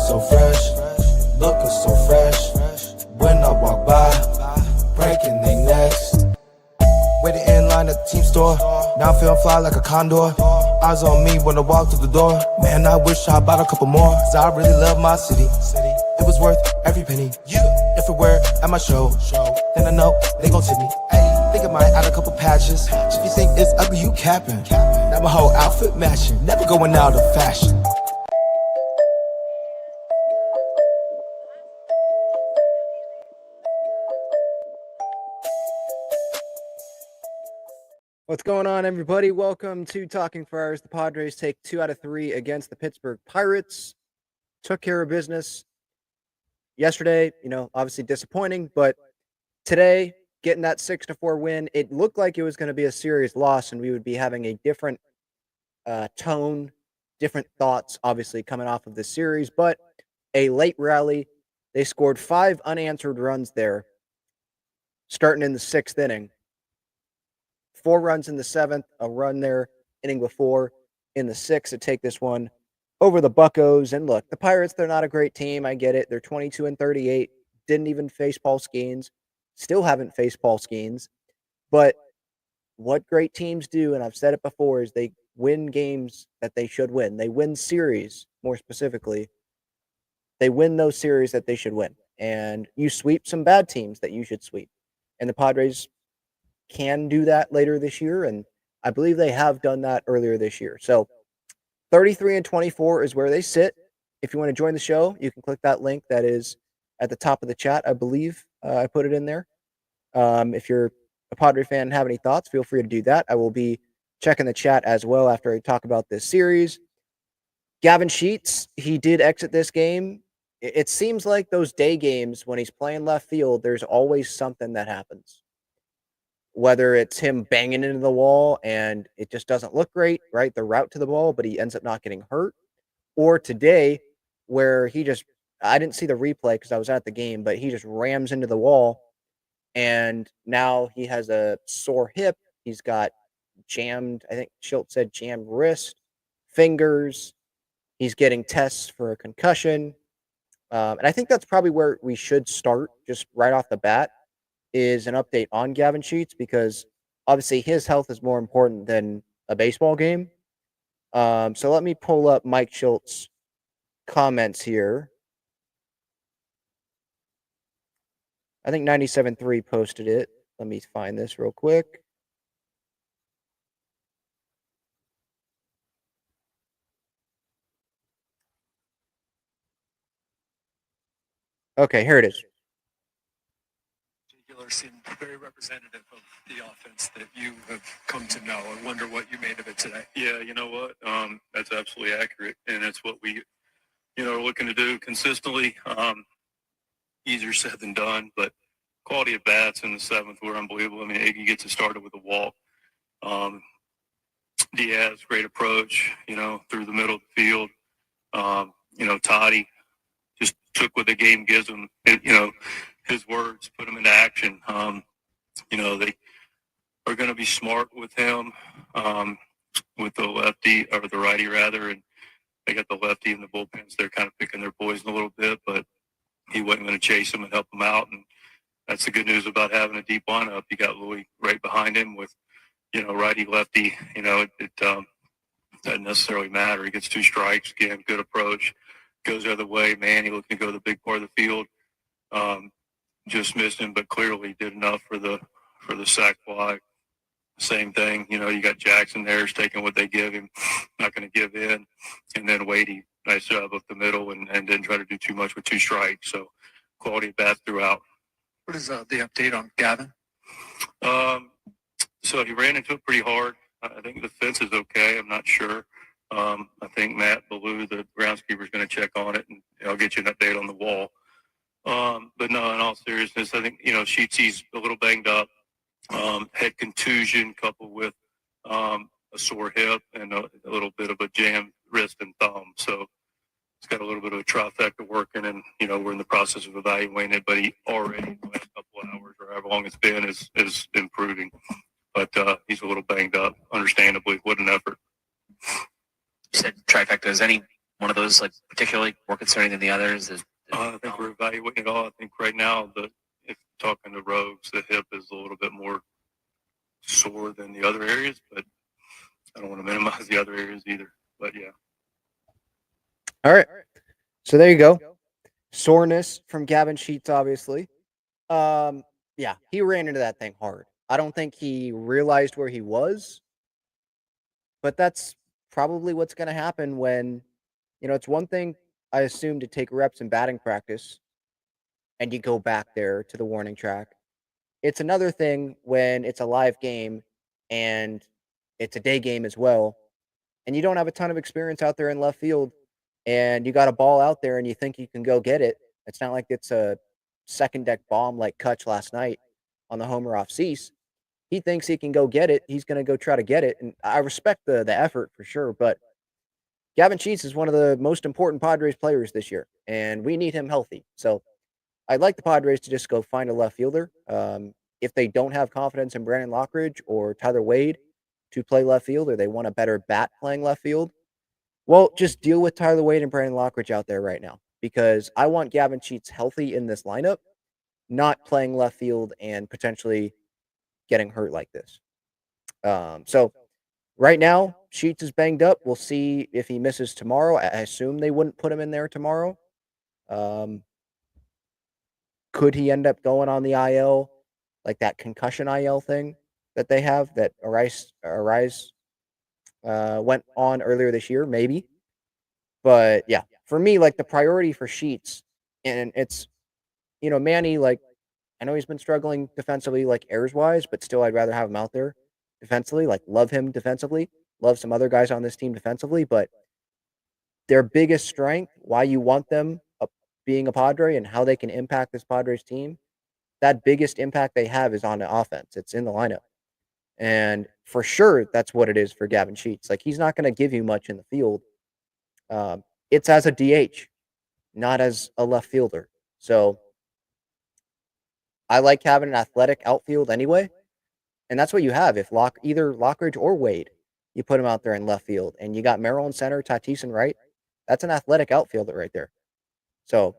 so fresh, looking so fresh. When I walk by, breaking their necks. Waiting in line at the team store. Now I'm feeling fly like a condor. Eyes on me when I walk through the door. Man, I wish I bought a couple more. Cause I really love my city. It was worth every penny. Everywhere at my show. Then I know they gon' tip me. Think I might add a couple patches. If you think it's ugly, you capping. Now my whole outfit matching. Never going out of fashion. What's going on, everybody? Welcome to Talking Friars. The Padres take 2 out of 3 against the Pittsburgh Pirates. Took care of business yesterday, obviously disappointing, but today, getting that 6-4 win, it looked like it was going to be a serious loss, and we would be having a different tone, different thoughts, obviously, coming off of this series, but a late rally. They scored 5 unanswered runs there, starting in the 6th inning. 4 runs in the 7th, a run there, inning before in the 6th to take this one over the Buccos. And look, the Pirates, they're not a great team. I get it. They're 22-38. Didn't even face Paul Skeens. Still haven't faced Paul Skeens. But what great teams do, and I've said it before, is they win games that they should win. They win series, more specifically. They win those series that they should win. And you sweep some bad teams that you should sweep. And the Padres can do that later this year, and I believe they have done that earlier this year. So 33-24 is where they sit. If you want to join the show, you can click that link that is at the top of the chat. I believe I put it in there. If you're a Padre fan and have any thoughts, feel free to do that. I will be checking the chat as well after I talk about this series. Gavin Sheets, he did exit this game. It seems like those day games when he's playing left field, there's always something that happens. Whether it's him banging into the wall and it just doesn't look great, right? The route to the ball, but he ends up not getting hurt. Or today, where I didn't see the replay because I was at the game, but he just rams into the wall. And now he has a sore hip. He's got jammed, I think Schultz said jammed wrist, fingers. He's getting tests for a concussion. And I think that's probably where we should start just right off the bat. Is an update on Gavin Sheets, because obviously his health is more important than a baseball game. So let me pull up Mike Schultz's comments here. I think 97.3 posted it. Let me find this real quick. Okay, here it is. Seemed very representative of the offense that you have come to know. I wonder what you made of it today. Yeah, you know what? That's absolutely accurate, and it's what we, are looking to do consistently. Easier said than done, but quality of bats in the 7th were unbelievable. I mean, Iggy gets it started with a walk. Diaz, great approach, through the middle of the field. Toddy just took what the game gives him, his words, put him into action. They are going to be smart with him, with the lefty, or the righty rather, and they got the lefty in the bullpens. They're kind of picking their poison a little bit, but he wasn't going to chase him and help him out. And that's the good news about having a deep lineup. You got Louis right behind him with, righty, lefty. It doesn't necessarily matter. He gets 2 strikes, again, good approach. Goes the other way, man. He looking to go to the big part of the field. Just missed him, but clearly did enough for the sac fly. Same thing, you got Jackson there, is taking what they give him, not going to give in. And then Wadey, nice job up the middle, and didn't try to do too much with 2 strikes. So quality of bat throughout. What is the update on Gavin? So he ran into it pretty hard. I think the fence is okay. I'm not sure. I think Matt Ballou, the groundskeeper, is going to check on it, and I'll get you an update on the wall. But no, in all seriousness, I think, Sheetsy's a little banged up, head contusion coupled with a sore hip and a little bit of a jammed wrist and thumb. So it's got a little bit of a trifecta working, and, we're in the process of evaluating it, but he already, the last couple of hours or however long it's been, is improving. But he's a little banged up, understandably. What an effort. You said trifecta. Is any one of those like particularly more concerning than the others? I think we're evaluating it all. I think right now, if talking to Rogues, the hip is a little bit more sore than the other areas, but I don't want to minimize the other areas either. But yeah. All right. So there you go. Soreness from Gavin Sheets, obviously. Yeah, he ran into that thing hard. I don't think he realized where he was, but that's probably what's going to happen when, it's one thing, I assume, to take reps in batting practice and you go back there to the warning track. It's another thing when it's a live game and it's a day game as well, and you don't have a ton of experience out there in left field, and you got a ball out there and you think you can go get it. It's not like it's a second deck bomb like Kutch last night on the homer off Cease. He thinks he can go get it. He's going to go try to get it, and I respect the effort for sure, but Gavin Sheets is one of the most important Padres players this year, and we need him healthy. So I'd like the Padres to just go find a left fielder. If they don't have confidence in Brandon Lockridge or Tyler Wade to play left field, or they want a better bat playing left field, well, just deal with Tyler Wade and Brandon Lockridge out there right now, because I want Gavin Sheets healthy in this lineup, not playing left field and potentially getting hurt like this. So right now, Sheets is banged up. We'll see if he misses tomorrow. I assume they wouldn't put him in there tomorrow. Could he end up going on the IL, like that concussion IL thing that they have that Arise went on earlier this year? Maybe. But yeah, for me, like the priority for Sheets, and it's, Manny, like, I know he's been struggling defensively, like errors wise, but still, I'd rather have him out there defensively. Like, love him defensively, love some other guys on this team defensively, but their biggest strength, why you want them being a Padre and how they can impact this Padres team, that biggest impact they have is on the offense. It's in the lineup. And for sure, that's what it is for Gavin Sheets. Like, he's not going to give you much in the field. It's as a DH, not as a left fielder. So I like having an athletic outfield anyway. And that's what you have. If either Lockridge or Wade, you put him out there in left field, and you got Merrill in center, Tatis in right, that's an athletic outfielder right there. So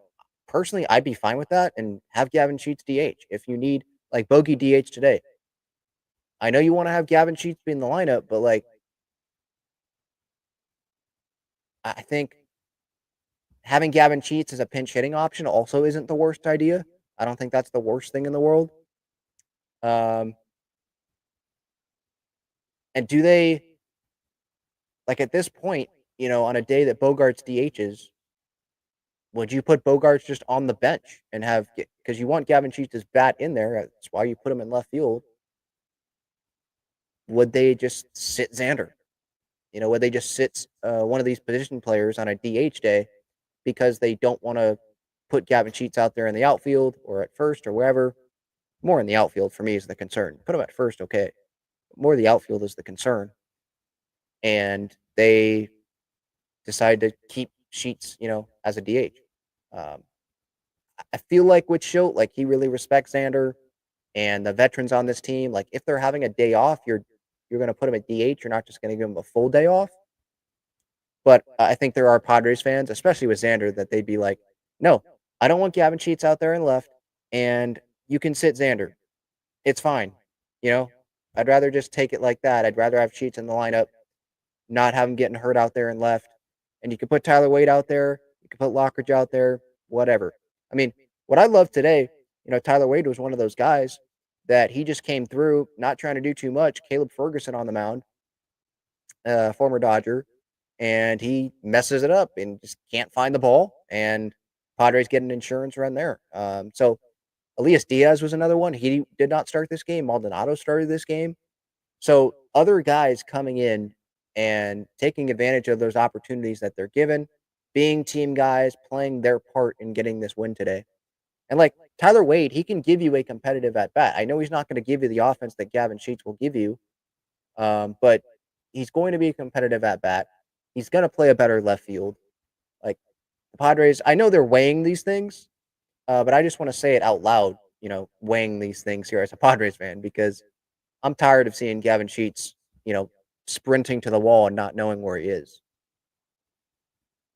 personally, I'd be fine with that and have Gavin Sheets DH if you need, like, Bogey DH today. I know you want to have Gavin Sheets be in the lineup, but like, I think having Gavin Sheets as a pinch hitting option also isn't the worst idea. I don't think that's the worst thing in the world. And do they, like, at this point, on a day that Bogarts DHs, would you put Bogarts just on the bench and because you want Gavin Sheets' bat in there, that's why you put him in left field. Would they just sit Xander? Would they just sit one of these position players on a DH day because they don't want to put Gavin Sheets out there in the outfield or at first or wherever? More in the outfield for me is the concern. Put him at first, okay. More the outfield is the concern. And they decide to keep Sheets, as a DH. I feel like with Schilt, like, he really respects Xander and the veterans on this team. Like, if they're having a day off, you're going to put him at DH. You're not just going to give him a full day off. But I think there are Padres fans, especially with Xander, that they'd be like, no, I don't want Gavin Sheets out there in left, and you can sit Xander. It's fine. I'd rather just take it like that. I'd rather have Sheets in the lineup, not have him getting hurt out there in left. And you could put Tyler Wade out there. You could put Lockridge out there, whatever. I mean, what I love today, Tyler Wade was one of those guys that he just came through, not trying to do too much. Caleb Ferguson on the mound, former Dodger, and he messes it up and just can't find the ball, and Padres get an insurance run there. So Elias Diaz was another one. He did not start this game. Maldonado started this game. So other guys coming in and taking advantage of those opportunities that they're given, being team guys, playing their part in getting this win today. And like Tyler Wade, he can give you a competitive at bat. I know he's not going to give you the offense that Gavin Sheets will give you, but he's going to be a competitive at bat. He's going to play a better left field. Like, the Padres, I know they're weighing these things, but I just want to say it out loud, weighing these things here as a Padres fan, because I'm tired of seeing Gavin Sheets, sprinting to the wall and not knowing where he is.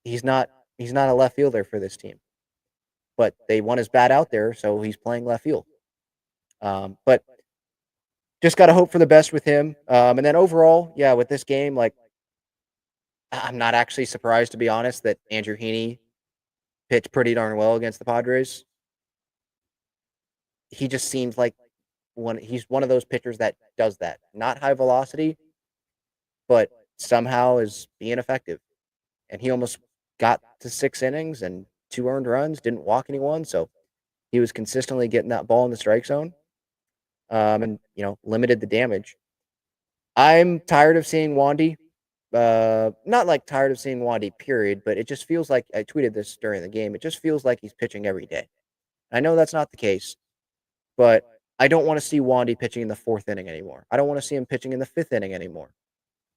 he's not a left fielder for this team. But they want his bat out there, so he's playing left field. But just got to hope for the best with him. And then overall, yeah, with this game, like I'm not actually surprised, to be honest, that Andrew Heaney pitched pretty darn well against the Padres. He just seems like he's one of those pitchers that does that. Not high velocity, but somehow is being effective. And he almost got to 6 innings and 2 earned runs, didn't walk anyone, so he was consistently getting that ball in the strike zone. And limited the damage. I'm tired of seeing Wandy. Not like tired of seeing Wandy, period, but it just feels like I tweeted this during the game. It just feels like he's pitching every day. I know that's not the case, but I don't want to see Wandy pitching in the 4th inning anymore. I don't want to see him pitching in the 5th inning anymore.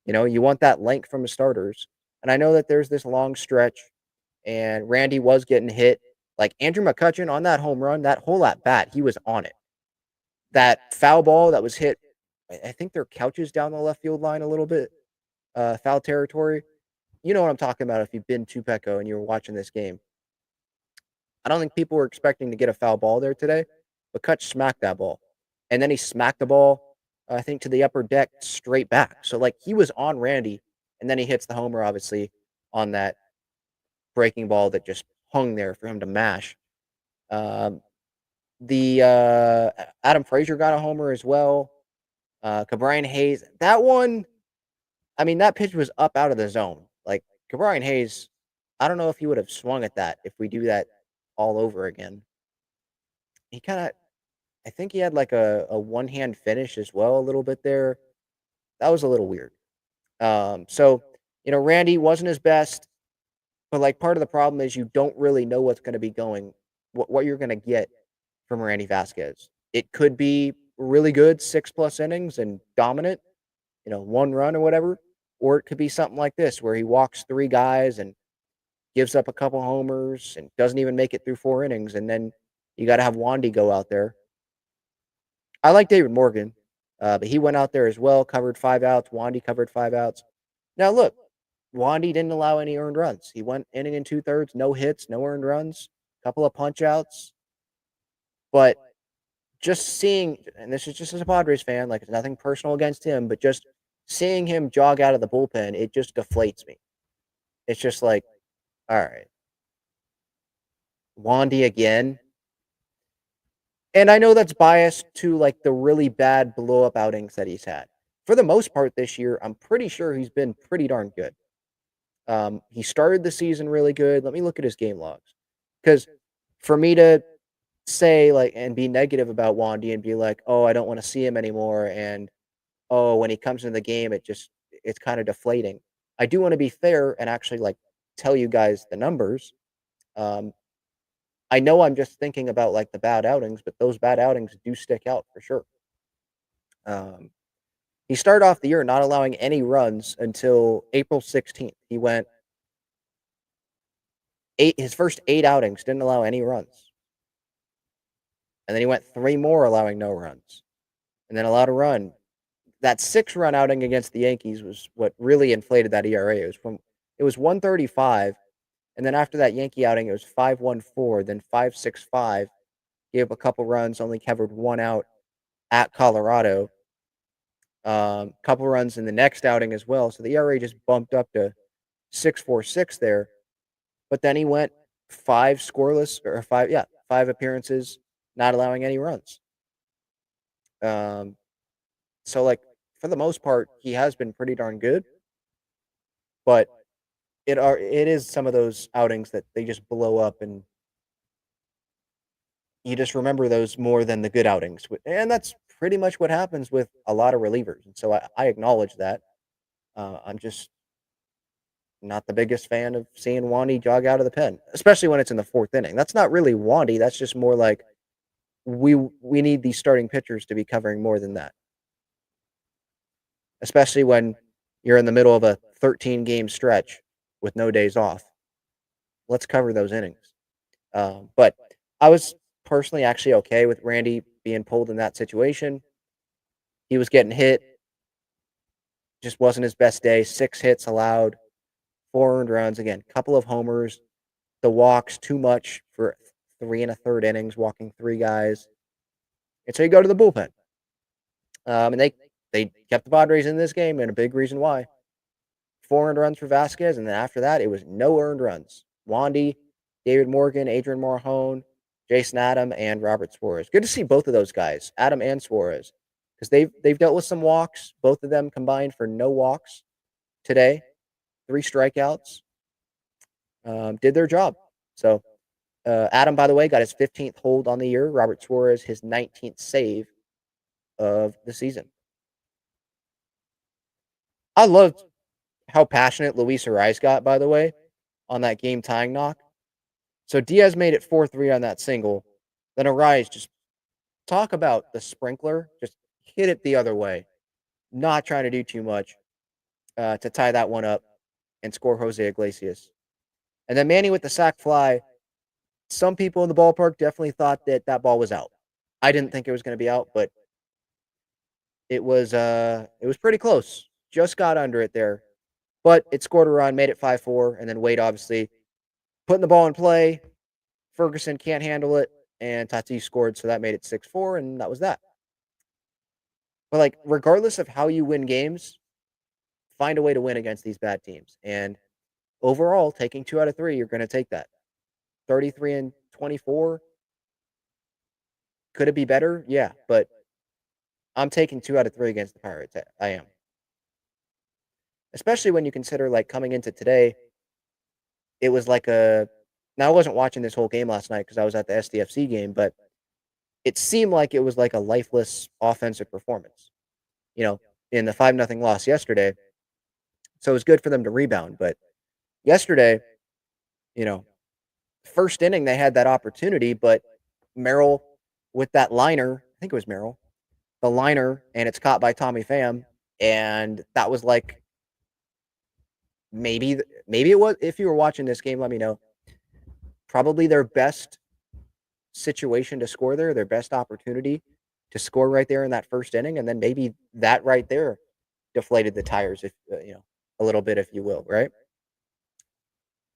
You want that length from the starters. And I know that there's this long stretch, and Randy was getting hit. Like Andrew McCutchen on that home run, that whole at bat, he was on it. That foul ball that was hit, I think their couches down the left field line a little bit, foul territory. You know what I'm talking about if you've been to Petco and you were watching this game. I don't think people were expecting to get a foul ball there today, but Kutch smacked that ball. And then he smacked the ball, I think, to the upper deck straight back. So, like, he was on Randy, and then he hits the homer, obviously, on that breaking ball that just hung there for him to mash. Adam Frazier got a homer as well. Cabrian Hayes, that one, I mean, that pitch was up out of the zone. Like, Cabrian Hayes, I don't know if he would have swung at that if we do that all over again. He I think he had like a one-hand finish as well a little bit there. That was a little weird. So, Randy wasn't his best, but like part of the problem is you don't really know what's going to be what you're going to get from Randy Vasquez. It could be really good 6+ innings and dominant, 1 run or whatever, or it could be something like this where he walks 3 guys and gives up a couple homers and doesn't even make it through 4 innings, and then you got to have Wandy go out there. I like David Morgan, but he went out there as well, covered 5 outs. Wandy covered 5 outs. Now look, Wandy didn't allow any earned runs. He went inning and 2/3, no hits, no earned runs, couple of punch outs. But just seeing, and this is just as a Padres fan, like it's nothing personal against him, but just seeing him jog out of the bullpen, it just deflates me. It's just like, all right, Wandy again. And I know that's biased to like the really bad blow-up outings that he's had. For the most part this year, I'm pretty sure he's been pretty darn good. He started the season really good. Let me look at his game logs. Because for me to say like and be negative about Wandy and be like, oh, I don't want to see him anymore, and oh, when he comes into the game, it's kind of deflating. I do want to be fair and actually like tell you guys the numbers. I know I'm just thinking about like the bad outings, but those bad outings do stick out for sure. He started off the year not allowing any runs until April 16th. He went his first 8 outings, didn't allow any runs. And then he went 3 more allowing no runs. And then allowed a run. That 6-run outing against the Yankees was what really inflated that ERA. It was 135. And then after that Yankee outing, it was 5.14, then 5.65. Gave up a couple runs, only covered 1 out at Colorado. Couple runs in the next outing as well. So the ERA just bumped up to 6.46 there. But then he went 5 scoreless, or 5 appearances, not allowing any runs. So like for the most part, he has been pretty darn good. But it is some of those outings that they just blow up, and you just remember those more than the good outings. And that's pretty much what happens with a lot of relievers. And so I acknowledge that. I'm just not the biggest fan of seeing Wandy jog out of the pen, especially when it's in the 4th inning. That's not really Wandy. That's just more like we need these starting pitchers to be covering more than that. Especially when you're in the middle of a 13-game stretch with no days off. Let's cover those innings. But I was personally actually okay with Randy being pulled in that situation. He was getting hit. Just wasn't his best day. 6 hits allowed, 4 earned runs. Again, couple of homers. The walks too much for 3 1/3 innings, walking 3 guys. And so you go to the bullpen. And they kept the Padres in this game, and a big reason why. 4 earned runs for Vasquez, and then after that, it was no earned runs. Wandy, David Morgan, Adrian Morhone, Jason Adam, and Robert Suarez. Good to see both of those guys, Adam and Suarez, because they've dealt with some walks. Both of them combined for no walks today, 3 strikeouts. Did their job. So Adam, by the way, got his 15th hold on the year. Robert Suarez, his 19th save of the season. I loved how passionate Luis Ariz got, by the way, on that game tying knock. So Diaz made it 4-3 on that single. Then Ariz just talk about the sprinkler, just hit it the other way, not trying to do too much to tie that one up and score Jose Iglesias. And then Manny with the sac fly. Some people in the ballpark definitely thought that ball was out. I didn't think it was going to be out, but it was pretty close. Just got under it there. But it scored a run, made it 5-4, and then Wade obviously putting the ball in play. Ferguson can't handle it, and Tatis scored, so that made it 6-4, and that was that. But, like, regardless of how you win games, find a way to win against these bad teams. And overall, taking 2 out of 3, you're going to take that. 33-24. Could it be better? Yeah, but I'm taking 2 out of 3 against the Pirates. I am. Especially when you consider, like, coming into today, it was like a... Now, I wasn't watching this whole game last night because I was at the SDFC game, but it seemed like it was like a lifeless offensive performance, in the 5-0 loss yesterday. So it was good for them to rebound. But yesterday, first inning, they had that opportunity, but Merrill with that liner, I think it was Merrill, the liner, and it's caught by Tommy Pham. And that was like, maybe it was, if you were watching this game, let me know, probably their best situation to score there, their best opportunity to score right there in that first inning. And then maybe that right there deflated the tires, if a little bit, if you will, right?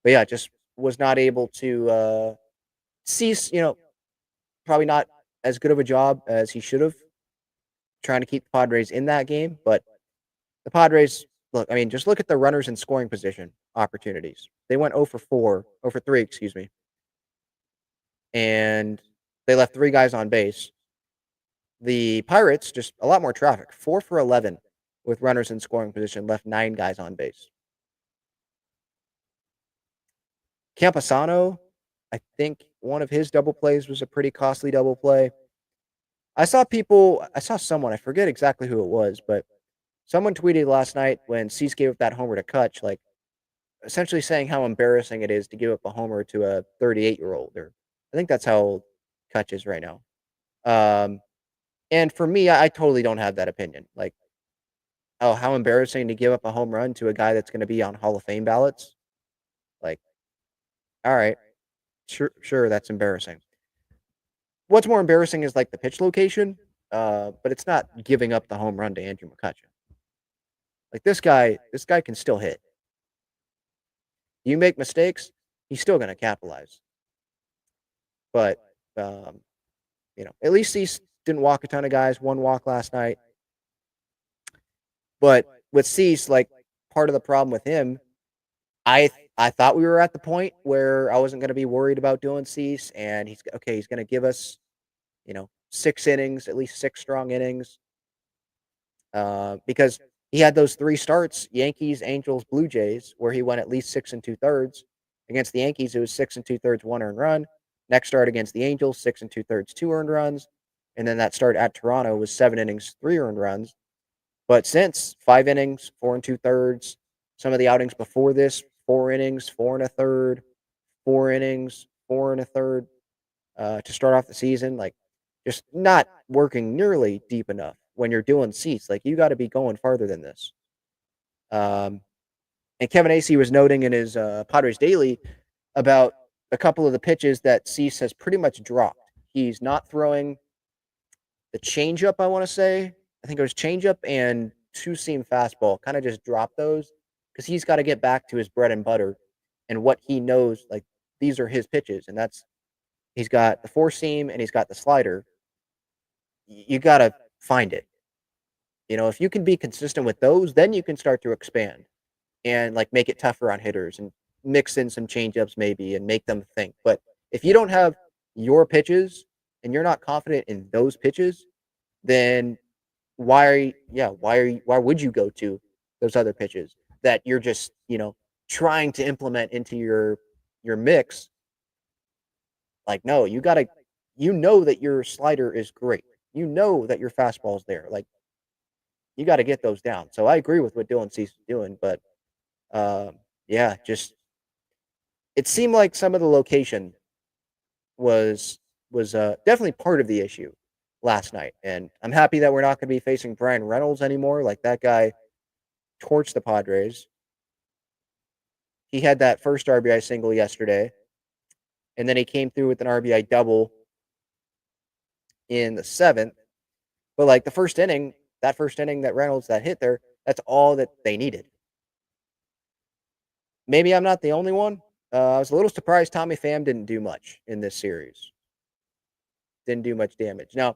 But yeah, just was not able to cease, probably not as good of a job as he should have trying to keep the Padres in that game. But the Padres, look, I mean, just look at the runners in scoring position opportunities. They went 0 for 3, excuse me. And they left 3 guys on base. The Pirates, just a lot more traffic, 4 for 11 with runners in scoring position, left 9 guys on base. Campusano, I think one of his double plays was a pretty costly double play. I saw someone, I forget exactly who it was, but someone tweeted last night when Cease gave up that homer to Kutch, like, essentially saying how embarrassing it is to give up a homer to a 38-year-old, or I think that's how old Kutch is right now. And for me, I totally don't have that opinion. Like, oh, how embarrassing to give up a home run to a guy that's going to be on Hall of Fame ballots. Like, all right, sure, that's embarrassing. What's more embarrassing is like the pitch location, but it's not giving up the home run to Andrew McCutcheon. Like, this guy can still hit. You make mistakes, he's still going to capitalize. But at least he didn't walk a ton of guys. 1 walk last night. But with Cease, like, part of the problem with him, I thought we were at the point where I wasn't going to be worried about doing Cease, and he's going to give us, 6 innings, at least 6 strong innings, because he had those 3 starts: Yankees, Angels, Blue Jays, where he went at least 6 2/3. Against the Yankees, it was 6 2/3, 1 earned run. Next start against the Angels, 6 2/3, 2 earned runs. And then that start at Toronto was 7 innings, 3 earned runs. But since 5 innings, 4 2/3, some of the outings before this, 4 innings, 4 1/3, 4 innings, 4 1/3, to start off the season, like, just not working nearly deep enough when you're doing Cease. Like, you got to be going farther than this. And Kevin Acee was noting in his Padres Daily about a couple of the pitches that Cease has pretty much dropped. He's not throwing the changeup, I want to say. I think it was changeup and 2-seam fastball. Kind of just dropped those. because he's got to get back to his bread and butter and what he knows. Like, these are his pitches, and he's got the four seam and he's got the slider. You got to find it. If you can be consistent with those, then you can start to expand and like make it tougher on hitters and mix in some changeups maybe and make them think. But if you don't have your pitches and you're not confident in those pitches, then why would you go to those other pitches that you're just, trying to implement into your mix? Like, no, you got to that your slider is great. That your fastball's there. Like, you got to get those down. So I agree with what Dylan Cease is doing, but yeah, just it seemed like some of the location was definitely part of the issue last night, and I'm happy that we're not going to be facing Brian Reynolds anymore. Like, that guy torched the Padres. He had that first RBI single yesterday, and then he came through with an RBI double in the 7th. But like that first inning that Reynolds that hit there, that's all that they needed. Maybe I'm not the only one. I was a little surprised Tommy Pham didn't do much in this series. Didn't do much damage. Now,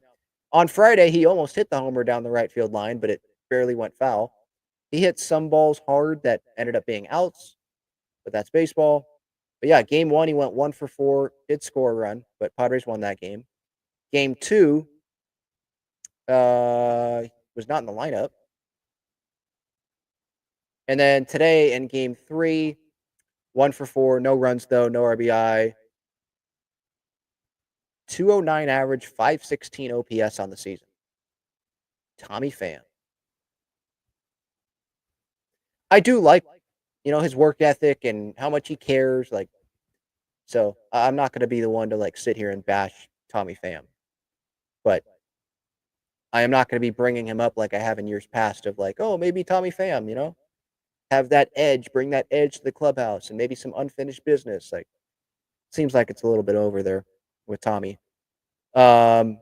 on Friday, he almost hit the homer down the right field line, but it barely went foul. He hit some balls hard that ended up being outs, but that's baseball. But yeah, game 1, he went 1 for 4, did score a run, but Padres won that game. Game 2, was not in the lineup. And then today in game 3, 1 for 4, no runs though, no RBI. 209 average, 516 OPS on the season. Tommy Pham. I do like, his work ethic and how much he cares. Like, so I'm not going to be the one to like sit here and bash Tommy Pham, but I am not going to be bringing him up like I have in years past of like, oh, maybe Tommy Pham, have that edge, bring that edge to the clubhouse and maybe some unfinished business. Like, seems like it's a little bit over there with Tommy. I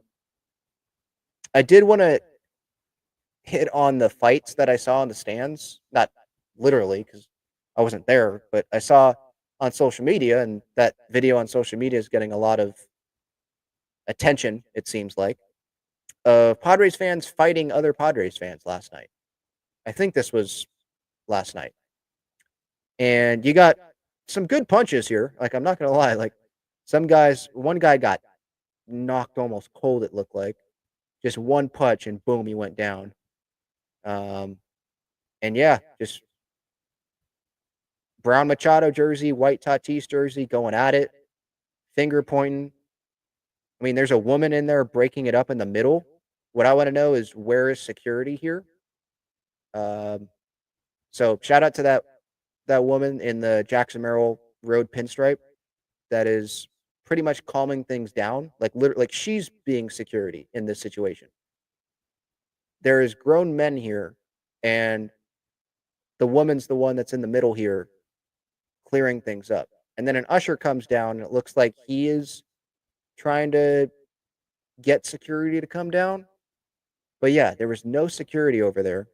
did want to hit on the fights that I saw in the stands. Not literally, because I wasn't there, but I saw on social media, and that video on social media is getting a lot of attention, it seems like, of Padres fans fighting other Padres fans last night. I think this was last night. And you got some good punches here. Like, I'm not going to lie. Like, one guy got knocked almost cold, it looked like. Just one punch, and boom, he went down. And yeah, just brown Machado jersey, white Tatis jersey, going at it, finger pointing. I mean, there's a woman in there breaking it up in the middle. What I want to know is, where is security here? So shout out to that woman in the Jackson Merrill Road pinstripe that is pretty much calming things down. Like, literally, like, she's being security in this situation. There is grown men here, and the woman's the one that's in the middle here, clearing things up. And then an usher comes down, and it looks like he is trying to get security to come down. But yeah, there was no security over there.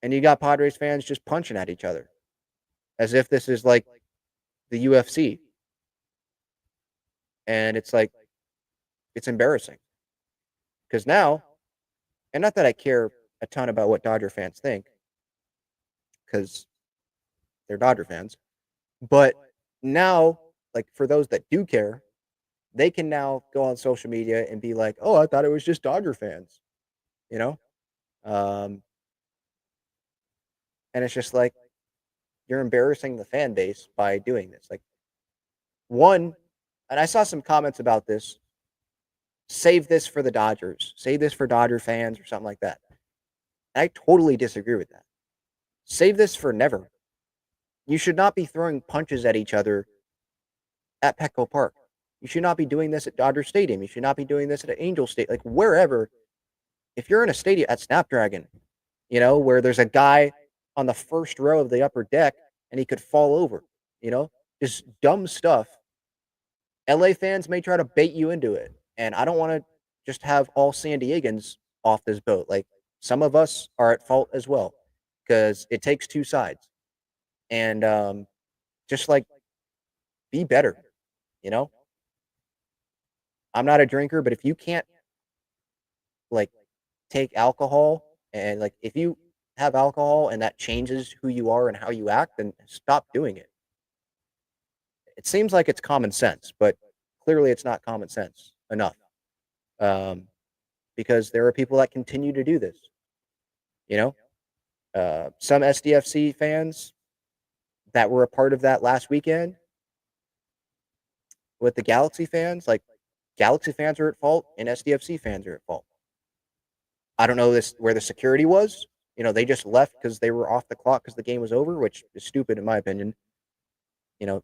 And you got Padres fans just punching at each other as if this is like the UFC. And it's like, it's embarrassing. Because now, and not that I care a ton about what Dodger fans think, because they're Dodger fans, but now, like, for those that do care, they can now go on social media and be like, oh, I thought it was just Dodger fans, and it's just like, you're embarrassing the fan base by doing this. Like, one, and I saw some comments about this, save this for the Dodgers, save this for Dodger fans or something like that. And I totally disagree with that. Save this for never. You should not be throwing punches at each other at Petco Park. You should not be doing this at Dodger Stadium. You should not be doing this at Angel Stadium. Like, wherever. If you're in a stadium at Snapdragon, where there's a guy on the first row of the upper deck and he could fall over, just dumb stuff. LA fans may try to bait you into it. And I don't want to just have all San Diegans off this boat. Like, some of us are at fault as well. because it takes two sides. And just like be better, you know? I'm not a drinker, but if you can't like take alcohol and like if you have alcohol and that changes who you are and how you act, then stop doing it. It seems like it's common sense, but clearly it's not common sense enough. Um, because there are people that continue to do this, you know? Some SDFC fans that were a part of that last weekend with the Galaxy fans, like Galaxy fans are at fault and SDFC fans are at fault. I don't know where the security was. You know, they just left because they were off the clock because the game was over, which is stupid in my opinion. You know,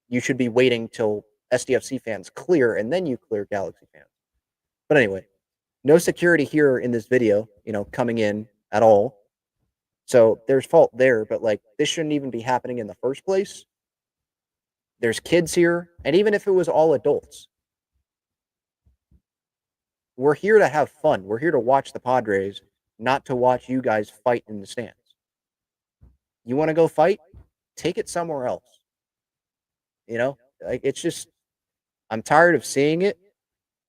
you should be waiting till SDFC fans clear and then you clear Galaxy fans. But anyway, no security here in this video, you know, coming in at all. So there's fault there, but like this shouldn't even be happening in the first place. There's kids here, and even if it was all adults, we're here to have fun. We're here to watch the Padres, not to watch you guys fight in the stands. You want to go fight? Take it somewhere else. You know, like it's just I'm tired of seeing it.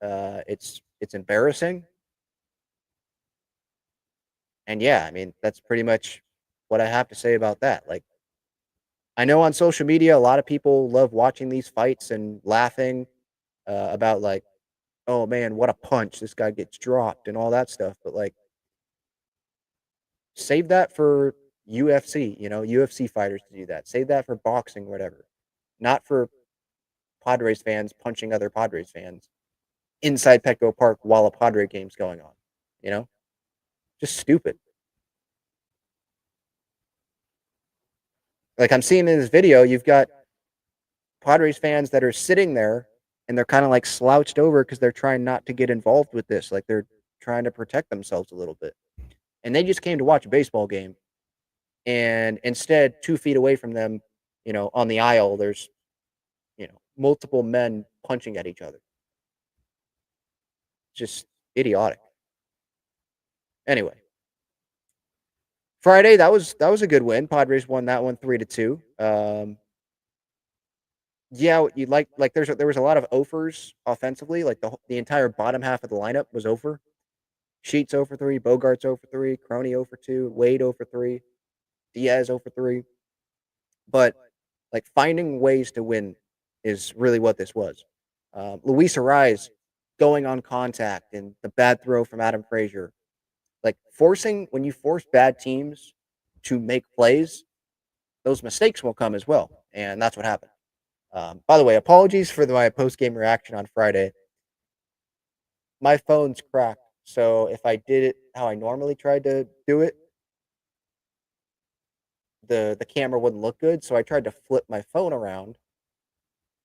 It's embarrassing. And yeah, I mean, that's pretty much what I have to say about that. Like I know on social media a lot of people love watching these fights and laughing about like, oh man, what a punch, this guy gets dropped and all that stuff, but like save that for UFC, you know, UFC fighters to do that. Save that for boxing, whatever. Not for Padres fans punching other Padres fans inside Petco Park while a Padre game's going on, you know? Just stupid. Like I'm seeing in this video, you've got Padres fans that are sitting there and they're kind of like slouched over because they're trying not to get involved with this. Like they're trying to protect themselves a little bit. And they just came to watch a baseball game. And instead, 2 feet away from them, you know, on the aisle, there's, you know, multiple men punching at each other. Just idiotic. Anyway, Friday, that was a good win. Padres won that one 3-2. Yeah, you like there was a lot of offers offensively. Like the entire bottom half of the lineup was over. Sheets 0 for 3, Bogarts 0 for 3, Crony 0 for 2, Wade 0 for 3, Diaz 0 for 3. But like finding ways to win is really what this was. Luis Ariz going on contact and the bad throw from Adam Frazier. Like when you force bad teams to make plays, those mistakes will come as well. And that's what happened. By the way, apologies for my post-game reaction on Friday. My phone's cracked, so if I did it how I normally tried to do it, the camera wouldn't look good, so I tried to flip my phone around,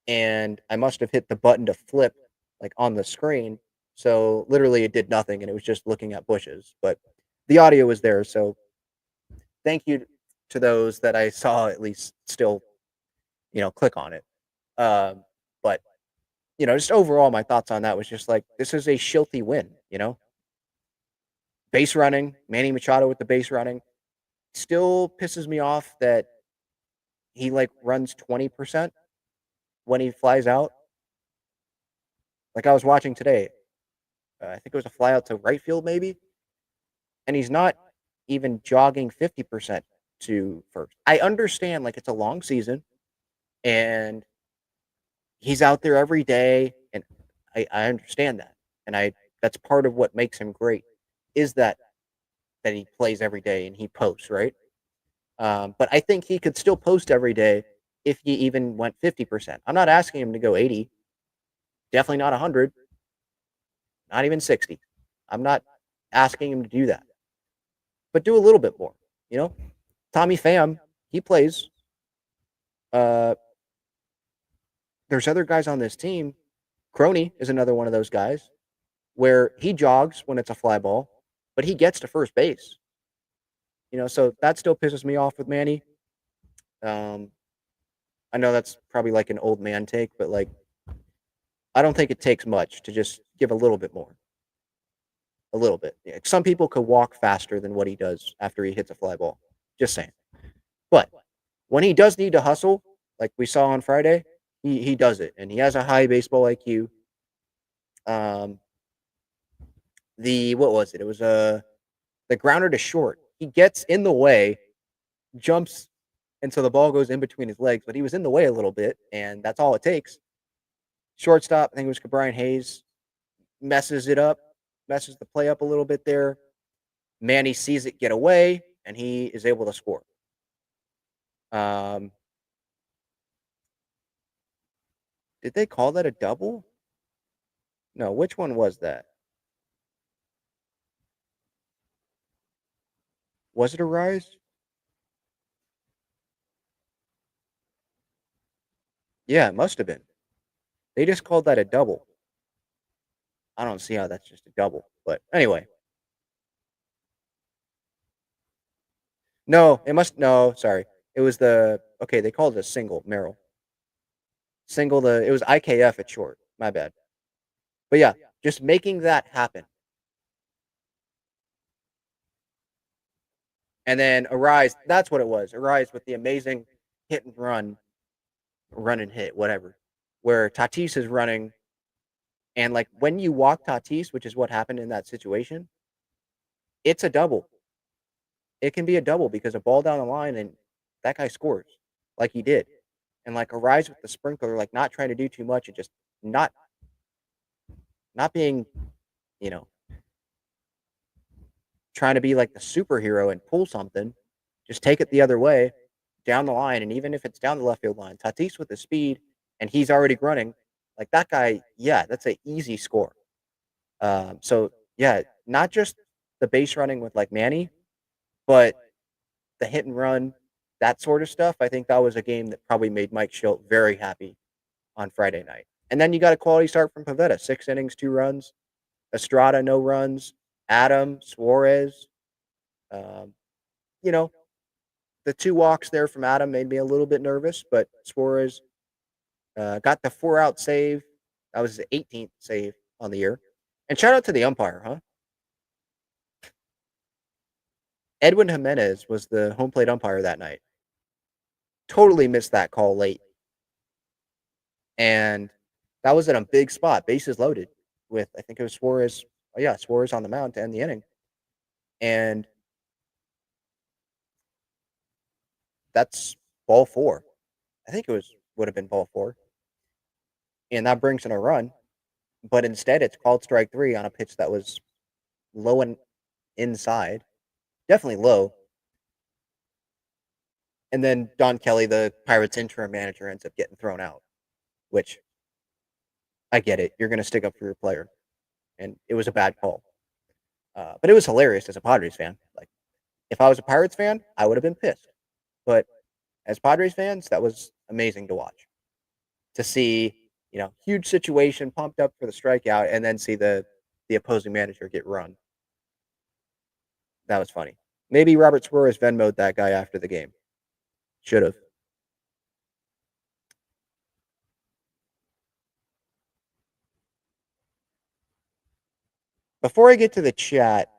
and I must have hit the button to flip, like, on the screen, so literally it did nothing, and it was just looking at bushes, but the audio was there, so thank you to those that I saw at least still, you know, click on it. But you know, just overall, my thoughts on that was just like this is a shilty win. You know, base running, Manny Machado with the base running, still pisses me off that he like runs 20% when he flies out. Like I was watching today, I think it was a fly out to right field maybe, and he's not even jogging 50% to first. I understand like it's a long season, and he's out there every day, and I understand that, and that's part of what makes him great is that he plays every day and he posts, right? But I think he could still post every day if he even went 50%. I'm not asking him to go 80, definitely not 100, not even 60. I'm not asking him to do that, but do a little bit more. You know, Tommy Pham, he plays. There's other guys on this team. Crony is another one of those guys where he jogs when it's a fly ball, but he gets to first base. You know, so that still pisses me off with Manny. I know that's probably like an old man take, but like, I don't think it takes much to just give a little bit more. A little bit. Yeah. Some people could walk faster than what he does after he hits a fly ball. Just saying. But when he does need to hustle, like we saw on Friday, he does it, and he has a high baseball IQ. What was it? It was the grounder to short. He gets in the way, jumps, and so the ball goes in between his legs, but he was in the way a little bit, and that's all it takes. Shortstop, I think it was Brian Hayes, messes it up, messes the play up a little bit there. Manny sees it get away, and he is able to score. Did they call that a double? No, which one was that? Was it a rise? Yeah, it must have been. They just called that a double. I don't see how that's just a double. But anyway. No, sorry. It was they called it a single, Merrill. It was IKF at short. My bad. But yeah, just making that happen. And then Arise, that's what it was. Arise with the amazing hit and run and hit, whatever. Where Tatis is running, and like when you walk Tatis, which is what happened in that situation, it's a double. It can be a double because a ball down the line and that guy scores like he did. And like Arise with the sprinkler, like not trying to do too much and just not being, trying to be like the superhero and pull something, just take it the other way down the line. And even if it's down the left field line, Tatis with the speed and he's already running, like that guy, yeah, that's an easy score. So yeah, not just the base running with like Manny, but the hit and run, that sort of stuff. I think that was a game that probably made Mike Schilt very happy on Friday night. And then you got a quality start from Pivetta, 6 innings, 2 runs. Estrada, no runs. Adam, Suarez. The 2 walks there from Adam made me a little bit nervous, but Suarez got the 4-out save. That was his 18th save on the year. And shout out to the umpire, huh? Edwin Jimenez was the home plate umpire that night. Totally missed that call late. And that was in a big spot, bases loaded, with, I think it was Suarez. Oh, yeah, Suarez on the mound to end the inning. And that's ball 4. I think it would have been ball 4. And that brings in a run. But instead, it's called strike 3 on a pitch that was low and inside. Definitely low. And then Don Kelly, the Pirates interim manager, ends up getting thrown out, which I get it. You're going to stick up for your player. And it was a bad call. But it was hilarious as a Padres fan. Like, if I was a Pirates fan, I would have been pissed. But as Padres fans, that was amazing to watch. To see, huge situation, pumped up for the strikeout, and then see the opposing manager get run. That was funny. Maybe Robert Suarez Venmo'd that guy after the game. Should have. Before I get to the chat,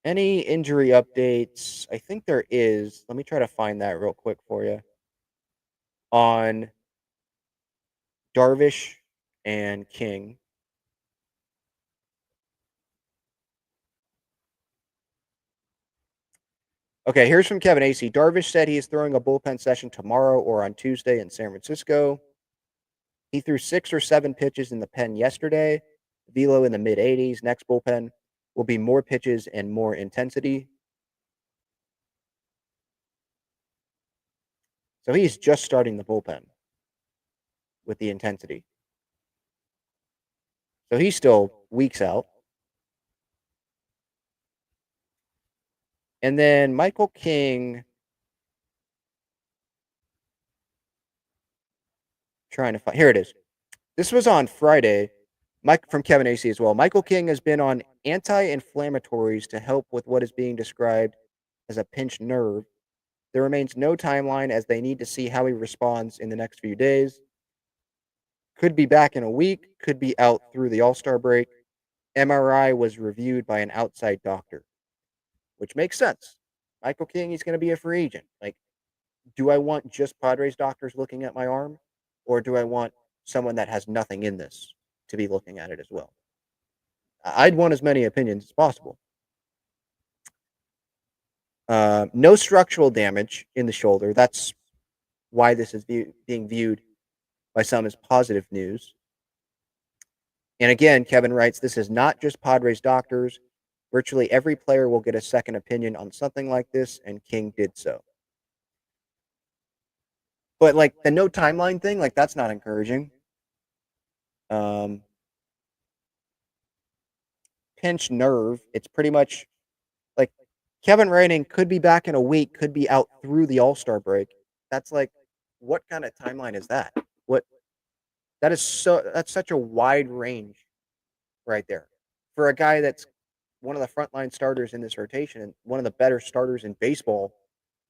any injury updates? I think there is. Let me try to find that real quick for you. On Darvish and King. Okay, here's from Kevin Acee. Darvish said he is throwing a bullpen session tomorrow or on Tuesday in San Francisco. He threw 6 or 7 pitches in the pen yesterday. Velo in the mid-80s. Next bullpen will be more pitches and more intensity. So he's just starting the bullpen with the intensity. So he's still weeks out. And then Michael King, trying to find, here it is. This was on Friday. Mike from Kevin Acee as well. Michael King has been on anti-inflammatories to help with what is being described as a pinched nerve. There remains no timeline as they need to see how he responds in the next few days. Could be back in a week, could be out through the All-Star break. MRI was reviewed by an outside doctor. which makes sense. Michael King, he's going to be a free agent. Like, do I want just Padres doctors looking at my arm, or do I want someone that has nothing in this to be looking at it as well? I'd want as many opinions as possible. No structural damage in the shoulder. That's why this is being viewed by some as positive news. And again, Kevin writes, this is not just Padres doctors. Virtually every player will get a second opinion on something like this, and King did so. But like the no timeline thing, like that's not encouraging. Pinched nerve, it's pretty much like Kevin writing could be back in a week, could be out through the All-Star break. That's like, what kind of timeline is that? That's such a wide range right there for a guy that's one of the frontline starters in this rotation and one of the better starters in baseball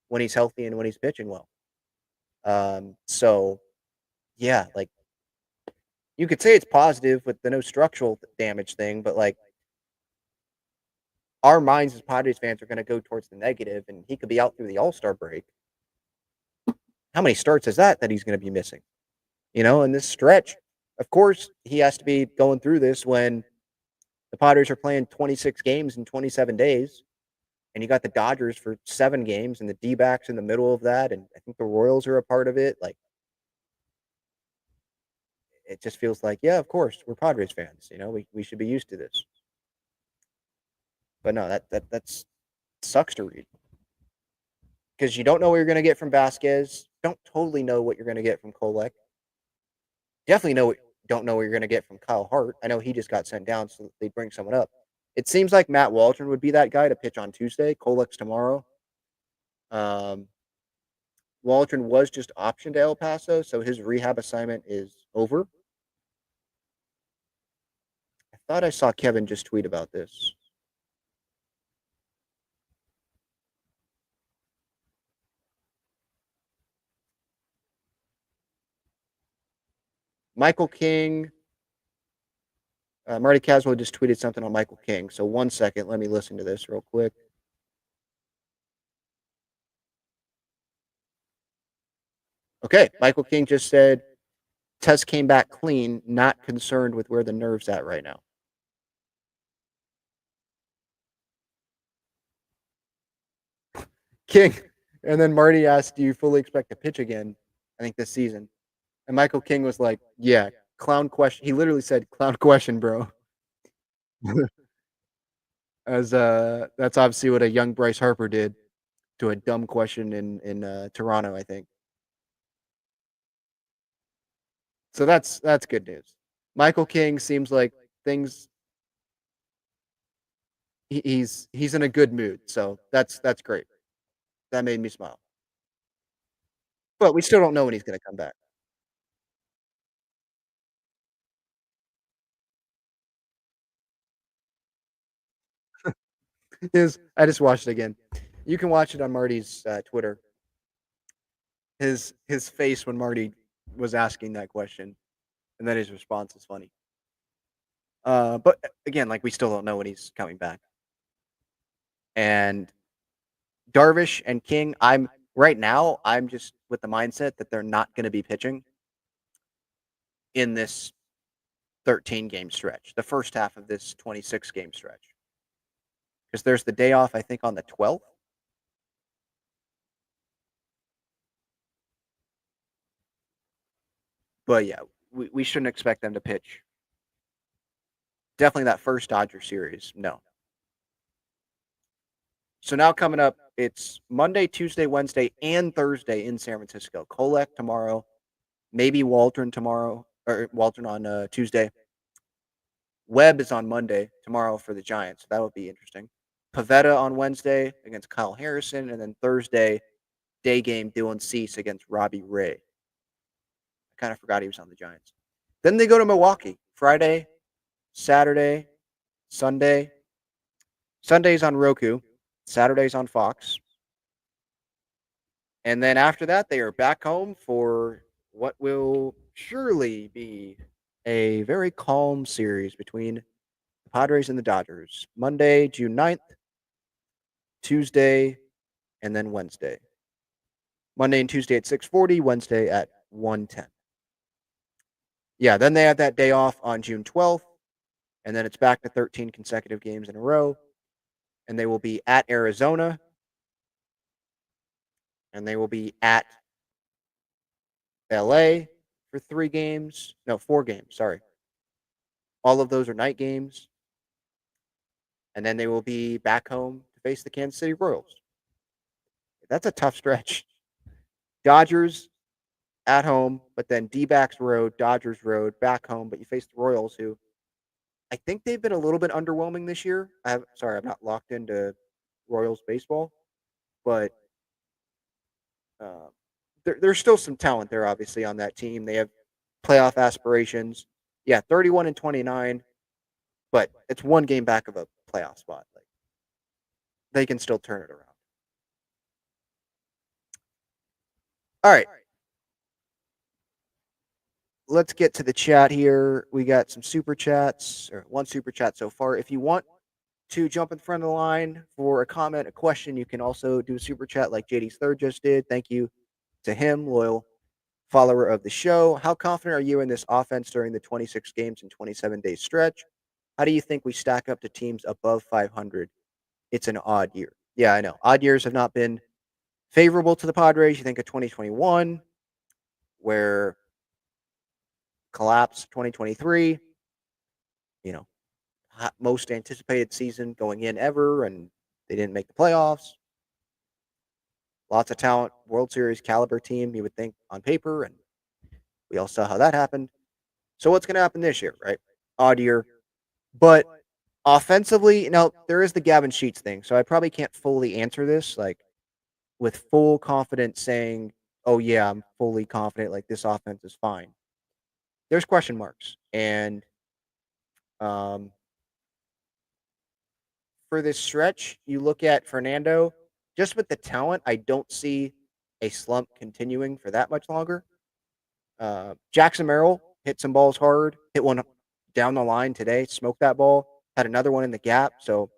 when he's healthy and when he's pitching well. So yeah, like you could say it's positive with the no structural damage thing, but like our minds as Padres fans are going to go towards the negative, and he could be out through the All-Star break. How many starts is that he's going to be missing? In this stretch, of course, he has to be going through this when the Padres are playing 26 games in 27 days, and you got the Dodgers for 7 games, and the D-backs in the middle of that, and I think the Royals are a part of it. Like, it just feels like, yeah, of course, we're Padres fans. We should be used to this. But no, that's sucks to read because you don't know what you're going to get from Vasquez. Don't totally know what you're going to get from Kolek. Definitely don't know what you're going to get from Kyle Hart. I know he just got sent down, so they bring someone up. It seems like Matt Waldron would be that guy to pitch on Tuesday. Kolek's tomorrow. Waldron was just optioned to El Paso, so his rehab assignment is over. I thought I saw Kevin just tweet about this. Michael King. Marty Caswell just tweeted something on Michael King. So 1 second, let me listen to this real quick. Okay, Michael King just said, test came back clean, not concerned with where the nerve's at right now. King. And then Marty asked, do you fully expect to pitch again, I think, this season? And Michael King was like, yeah, clown question. He literally said, clown question, bro. As that's obviously what a young Bryce Harper did to a dumb question in Toronto, I think. So that's good news. Michael King seems like things he's in a good mood. So that's great. That made me smile. But we still don't know when he's going to come back. I just watched it again. You can watch it on Marty's Twitter. His face when Marty was asking that question, and then his response is funny. But again, like we still don't know when he's coming back. And Darvish and King, I'm just with the mindset that they're not going to be pitching in this 13 game stretch, the first half of this 26 game stretch. Because there's the day off, I think, on the 12th. But yeah, we shouldn't expect them to pitch. Definitely that first Dodger series, no. So now coming up, it's Monday, Tuesday, Wednesday, and Thursday in San Francisco. Kolek tomorrow, maybe Waldron tomorrow, or Waldron on Tuesday. Webb is on Monday tomorrow for the Giants. So that would be interesting. Pavetta on Wednesday against Kyle Harrison, and then Thursday, day game, Dylan Cease against Robbie Ray. I kind of forgot he was on the Giants. Then they go to Milwaukee. Friday, Saturday, Sunday. Sunday's on Roku. Saturday's on Fox. And then after that, they are back home for what will surely be a very calm series between the Padres and the Dodgers. Monday, June 9th. Tuesday, and then Wednesday. Monday and Tuesday at 6:40, Wednesday at 1:10. Yeah, then they have that day off on June 12th, and then it's back to 13 consecutive games in a row. And they will be at Arizona, and they will be at LA for 3 games. No, 4 games, sorry. All of those are night games. And then they will be back home to face the Kansas City Royals. That's a tough stretch. Dodgers at home, but then D-backs road, Dodgers road, back home, but you face the Royals, who I think they've been a little bit underwhelming this year. I'm not locked into Royals baseball, but there's still some talent there, obviously, on that team. They have playoff aspirations. Yeah, 31 and 29, but it's 1 game back of a playoff spot. Like, they can still turn it around. All right. Let's get to the chat here. We got some super chats, or 1 super chat so far. If you want to jump in front of the line for a comment, a question, you can also do a super chat like JD's Third just did. Thank you to him, loyal follower of the show. How confident are you in this offense during the 26 games and 27-day stretch? How do you think we stack up to teams above 500? It's an odd year. Yeah, I know. Odd years have not been favorable to the Padres. You think of 2021, where collapse 2023, most anticipated season going in ever, and they didn't make the playoffs. Lots of talent, World Series caliber team, you would think on paper, and we all saw how that happened. So what's going to happen this year, right? Odd year. But offensively, there is the Gavin Sheets thing, so I probably can't fully answer this with full confidence saying, oh yeah, I'm fully confident this offense is fine. There's question marks. And for this stretch, you look at Fernando, just with the talent, I don't see a slump continuing for that much longer. Jackson Merrill hit some balls hard, hit one down the line today, smoked that ball, had another one in the gap. So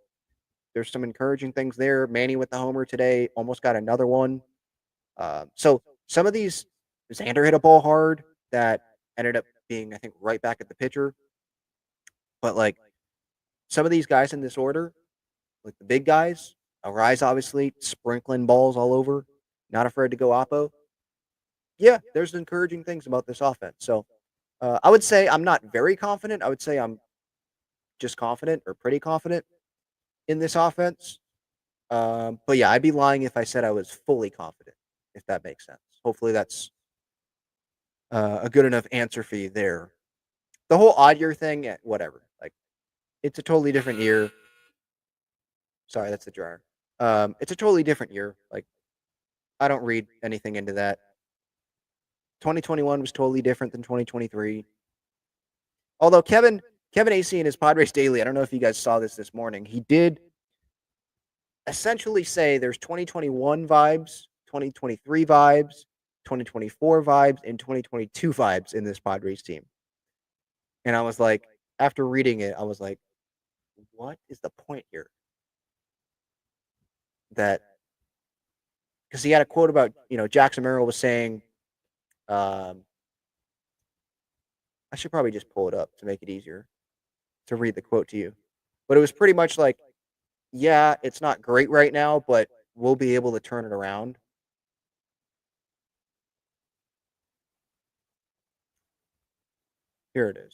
there's some encouraging things there. Manny with the homer today, almost got another one. So some of these, Xander hit a ball hard that ended up being, I think, right back at the pitcher. But some of these guys in this order, like the big guys, Arise obviously sprinkling balls all over, not afraid to go oppo. Yeah, there's encouraging things about this offense. So I would say I'm not very confident. I would say I'm just confident or pretty confident in this offense. But yeah, I'd be lying if I said I was fully confident, if that makes sense. Hopefully that's a good enough answer for you there. The whole odd year thing, whatever. It's a totally different year. Sorry, that's the dryer. It's a totally different year. I don't read anything into that. 2021 was totally different than 2023. Although Kevin AC in his Padres Daily, I don't know if you guys saw this morning, he did essentially say there's 2021 vibes, 2023 vibes, 2024 vibes, and 2022 vibes in this Padres team. And I was like, after reading it, I was like, what is the point here? That, because he had a quote about, Jackson Merrill was saying, I should probably just pull it up to make it easier to read the quote to you. But it was pretty much like, yeah, it's not great right now, but we'll be able to turn it around. Here it is.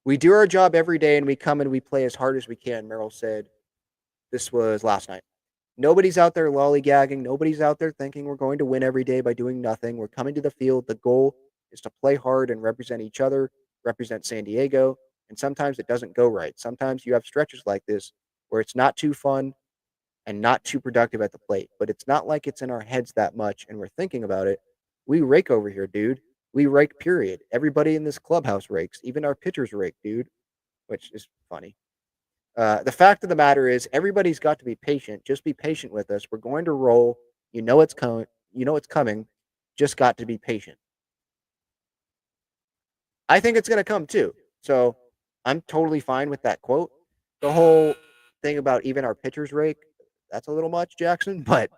We do our job every day and we come and we play as hard as we can, Merrill said. This was last night. Nobody's out there lollygagging. Nobody's out there thinking we're going to win every day by doing nothing. We're coming to the field. The goal is to play hard and represent each other, represent San Diego. And sometimes it doesn't go right. Sometimes you have stretches like this where it's not too fun and not too productive at the plate. But it's not like it's in our heads that much and we're thinking about it. We rake over here, dude. We rake, period. Everybody in this clubhouse rakes. Even our pitchers rake, dude, which is funny. The fact of the matter is everybody's got to be patient. Just be patient with us. We're going to roll. It's coming. It's coming. Just got to be patient. I think it's going to come too. So I'm totally fine with that quote. The whole thing about even our pitchers rake, that's a little much, Jackson, but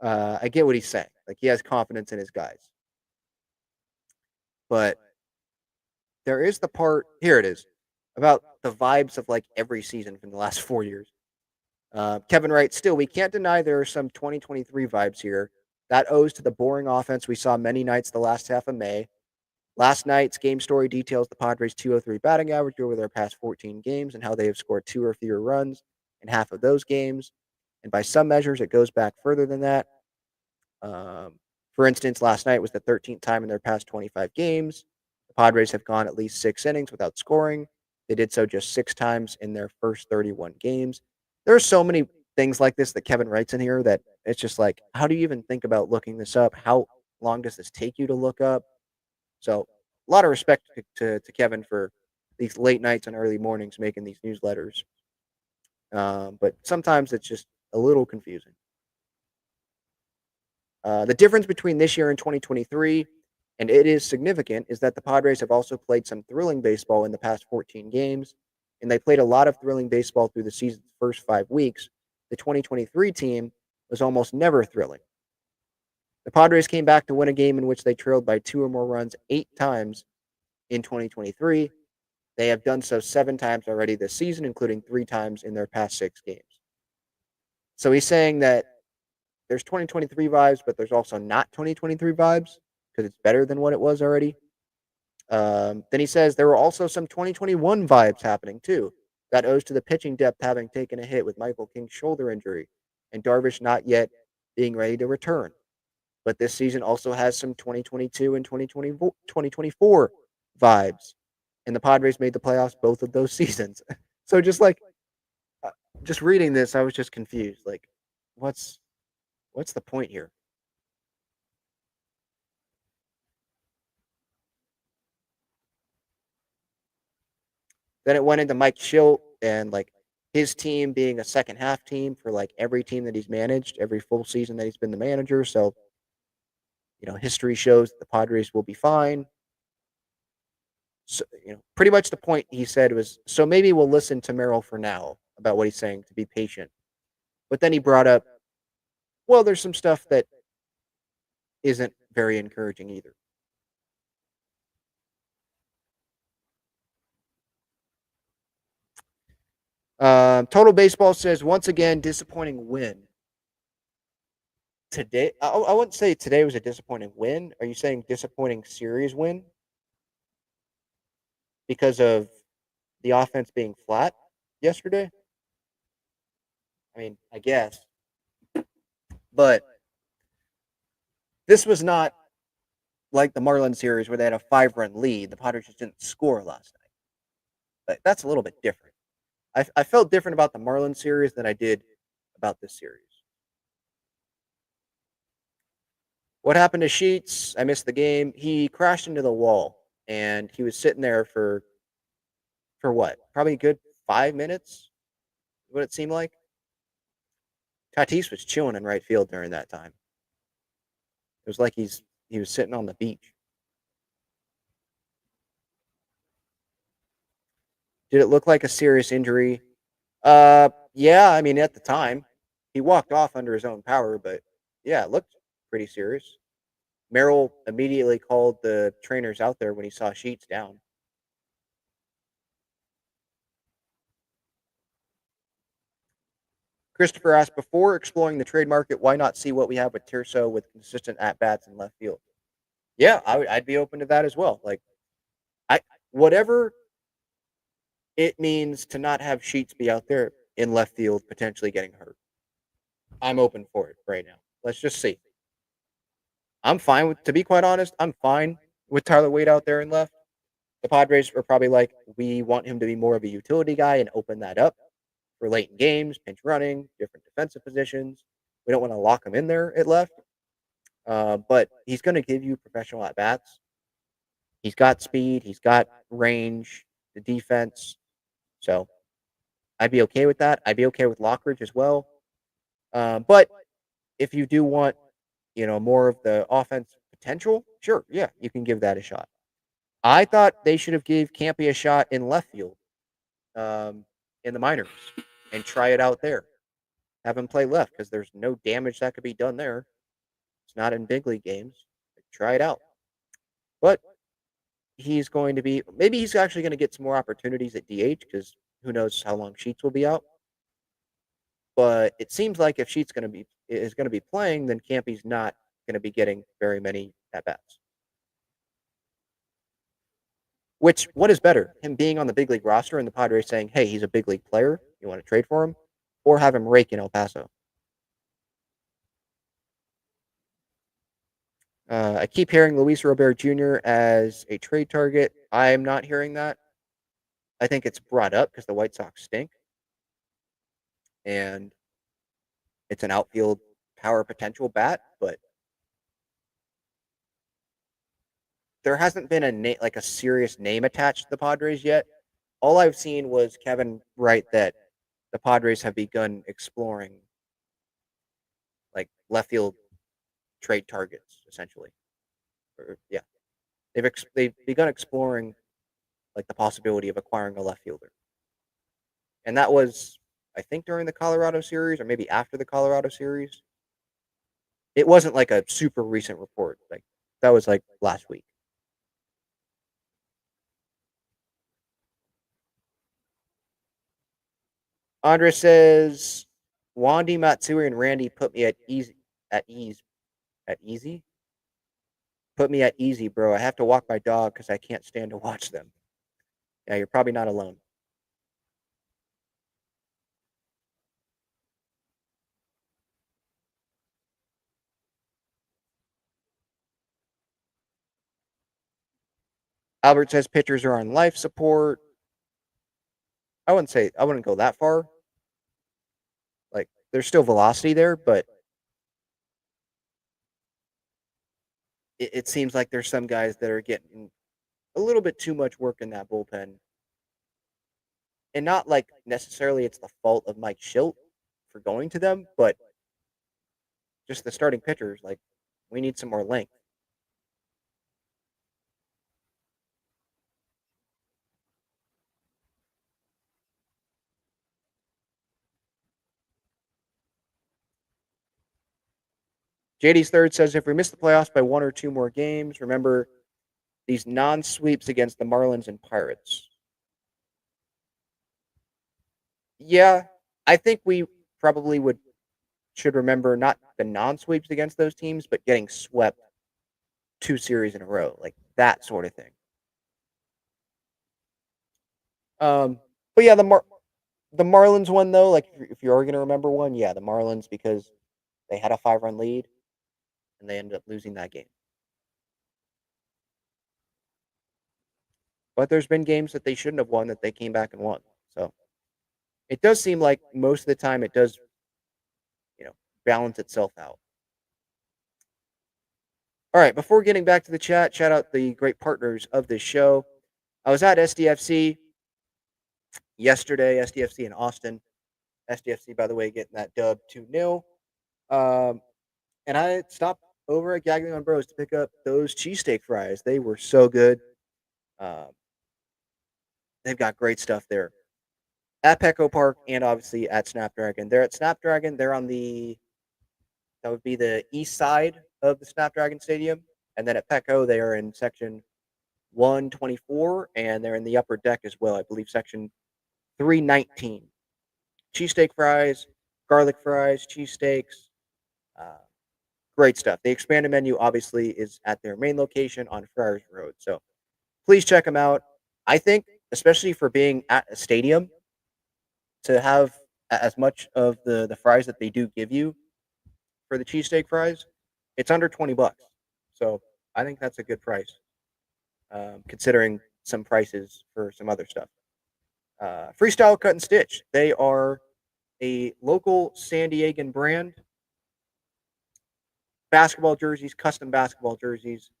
I get what he's saying. Like, he has confidence in his guys. But there is the part, here it is, about the vibes of like every season from the last 4 years. Kevin writes, still, we can't deny there are some 2023 vibes here. That owes to the boring offense we saw many nights the last half of May. Last night's game story details the Padres' 203 batting average over their past 14 games and how they have scored 2 or fewer runs in half of those games. And by some measures, it goes back further than that. For instance, last night was the 13th time in their past 25 games. The Padres have gone at least 6 innings without scoring. They did so just 6 times in their first 31 games. There are so many things like this that Kevin writes in here that it's just like, how do you even think about looking this up? How long does this take you to look up? So a lot of respect to Kevin for these late nights and early mornings making these newsletters. But sometimes it's just a little confusing. The difference between this year and 2023, and it is significant, is that the Padres have also played some thrilling baseball in the past 14 games, and they played a lot of thrilling baseball through the season's first 5 weeks. The 2023 team was almost never thrilling. The Padres came back to win a game in which they trailed by 2 or more runs 8 times in 2023. They have done so 7 times already this season, including 3 times in their past 6 games. So he's saying that there's 2023 vibes, but there's also not 2023 vibes because it's better than what it was already. Then he says there were also some 2021 vibes happening too. That owes to the pitching depth having taken a hit with Michael King's shoulder injury and Darvish not yet being ready to return. But this season also has some 2022 and 2024 vibes. And the Padres made the playoffs both of those seasons. So just reading this, I was just confused. Like, what's the point here? Then it went into Mike Schilt and like his team being a second half team for like every team that he's managed, every full season that he's been the manager. So, history shows that the Padres will be fine. So, pretty much the point he said was, so maybe we'll listen to Merrill for now about what he's saying to be patient. But then he brought up, well, there's some stuff that isn't very encouraging either. Total Baseball says, once again, disappointing win. Today, I wouldn't say today was a disappointing win. Are you saying disappointing series win? Because of the offense being flat yesterday? I mean, I guess. But this was not like the Marlins series where they had a 5-run lead. The Padres just didn't score last night. But that's a little bit different. I felt different about the Marlins series than I did about this series. What happened to Sheets? I missed the game. He crashed into the wall, and he was sitting there for what? Probably a good 5 minutes, what it seemed like. Tatis was chilling in right field during that time. It was like he was sitting on the beach. Did it look like a serious injury? Yeah, I mean, at the time, he walked off under his own power, but yeah, it looked pretty serious. Merrill immediately called the trainers out there when he saw Sheets down. Christopher asked, before exploring the trade market, why not see what we have with Tirso with consistent at-bats in left field? Yeah, I'd be open to that as well. Like, whatever it means to not have Sheets be out there in left field potentially getting hurt, I'm open for it right now. Let's just see. I'm fine with, to be quite honest, I'm fine with Tyler Wade out there in left. The Padres are probably like, we want him to be more of a utility guy and open that up for late in games, pinch running, different defensive positions. We don't want to lock him in there at left. But he's going to give you professional at-bats. He's got speed. He's got range, the defense. So I'd be okay with that. I'd be okay with Lockridge as well. But if you do want, more of the offense potential, sure, yeah, you can give that a shot. I thought they should have gave Campy a shot in left field in the minors and try it out there. Have him play left because there's no damage that could be done there. It's not in big league games. Try it out. But he's going to be maybe he's actually going to get some more opportunities at DH because who knows how long Sheets will be out. But it seems like if Sheets is going to be playing, then Campy's not going to be getting very many at bats. What is better, him being on the big league roster and the Padres saying, "Hey, he's a big league player. You want to trade for him," or have him rake in El Paso? I keep hearing Luis Robert Jr. as a trade target. I'm not hearing that. I think it's brought up because the White Sox stink. And it's an outfield power potential bat, but there hasn't been a serious name attached to the Padres yet. All I've seen was Kevin write that the Padres have begun exploring like left field trade targets, essentially. Yeah, they've begun exploring like the possibility of acquiring a left fielder, and that was I think during the Colorado series or maybe after the Colorado series. It wasn't like a super recent report. Like that was like last week. Andres says Wandy, Matsui, and Randy put me at easy. Put me at easy, bro. I have to walk my dog because I can't stand to watch them. Yeah, you're probably not alone. Albert says pitchers are on life support. I wouldn't go that far. Like there's still velocity there, but it seems like there's some guys that are getting a little bit too much work in that bullpen. And not like necessarily it's the fault of Mike Schilt for going to them, but just the starting pitchers, like we need some more length. JD's third says if we miss the playoffs by one or two more games, remember these non-sweeps against the Marlins and Pirates. Yeah, I think we probably should remember not the non-sweeps against those teams, but getting swept 2 series in a row, like that sort of thing. But yeah, the Marlins one though, like if you are going to remember one, yeah, the Marlins because they had a 5-run lead and they ended up losing that game. But there's been games that they shouldn't have won that they came back and won. So it does seem like most of the time it does, balance itself out. All right, before getting back to the chat, shout out the great partners of this show. I was at SDFC yesterday, SDFC in Austin. SDFC, by the way, getting that dub 2-0. And I stopped over at Gagling on Bros to pick up those cheesesteak fries. They were so good. They've got great stuff there. At Petco Park and obviously at Snapdragon. They're at Snapdragon. They're on that would be the east side of the Snapdragon Stadium. And then at Petco, they are in section 124, and they're in the upper deck as well. I believe section 319. Cheesesteak fries, garlic fries, cheesesteaks. Great stuff. The expanded menu obviously is at their main location on Friars Road. So please check them out. I think, especially for being at a stadium, to have as much of the fries that they do give you for the cheesesteak fries, it's under $20. So I think that's a good price, considering some prices for some other stuff. Freestyle Cut and Stitch. They are a local San Diegan brand. Basketball jerseys, custom basketball jerseys.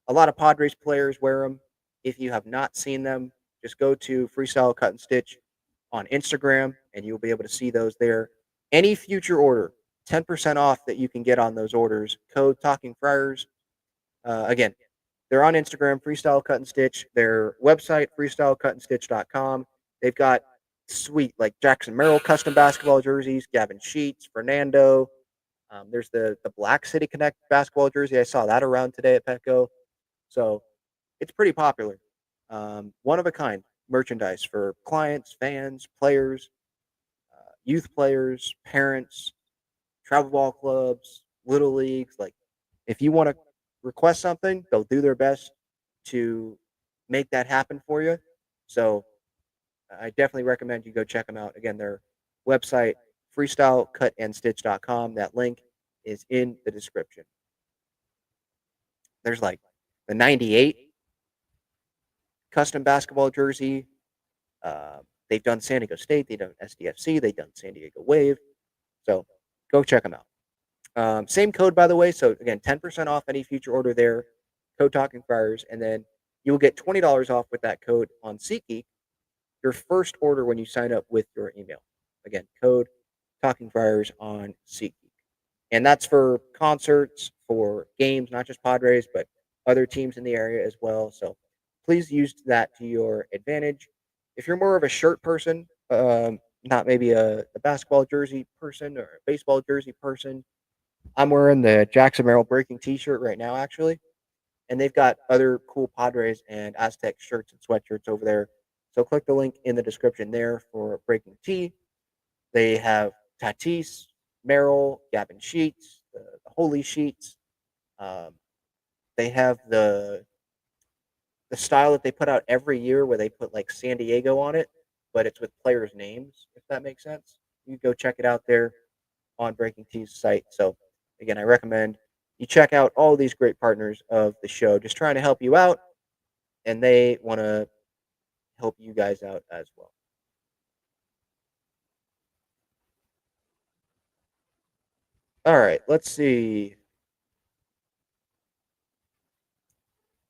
A lot of Padres players wear them. If you have not seen them, just go to Freestyle Cut and Stitch on Instagram, and you'll be able to see those there. Any future order, 10% off that you can get on those orders. Code Talking Friars. Again, they're on Instagram, Freestyle Cut and Stitch. Their website, freestylecutandstitch.com. They've got sweet, like Jackson Merrill custom basketball jerseys, Gavin Sheets, Fernando. There's the Black City Connect basketball jersey. I saw that around today at Petco. So it's pretty popular. One of a kind merchandise for clients, fans, players, youth players, parents, travel ball clubs, little leagues. Like, if you want to request something, they'll do their best to make that happen for you. So I definitely recommend you go check them out. Again, their website, freestylecutandstitch.com. That link is in the description. There's like the 98 custom basketball jersey. They've done San Diego State. They've done SDFC. They've done San Diego Wave. So go check them out. Same code, by the way. So again, 10% off any future order there. Code Talking Friars. And then you will get $20 off with that code on SeatGeek. Your first order when you sign up with your email. Again, code Talking Friars on SeatGeek. And that's for concerts, for games, not just Padres, but other teams in the area as well. So please use that to your advantage. If you're more of a shirt person, not maybe a basketball jersey person or a baseball jersey person, I'm wearing the Jackson Merrill Breaking t-shirt right now, actually. And they've got other cool Padres and Aztec shirts and sweatshirts over there. So click the link in the description there for Breaking Tea. They have Tatis, Merrill, Gavin Sheets, the Holy Sheets. They have the style that they put out every year where they put like San Diego on it, but it's with players' names, if that makes sense. You go check it out there on Breaking Tea's site. So again, I recommend you check out all these great partners of the show, just trying to help you out, and they want to help you guys out as well. All right, let's see.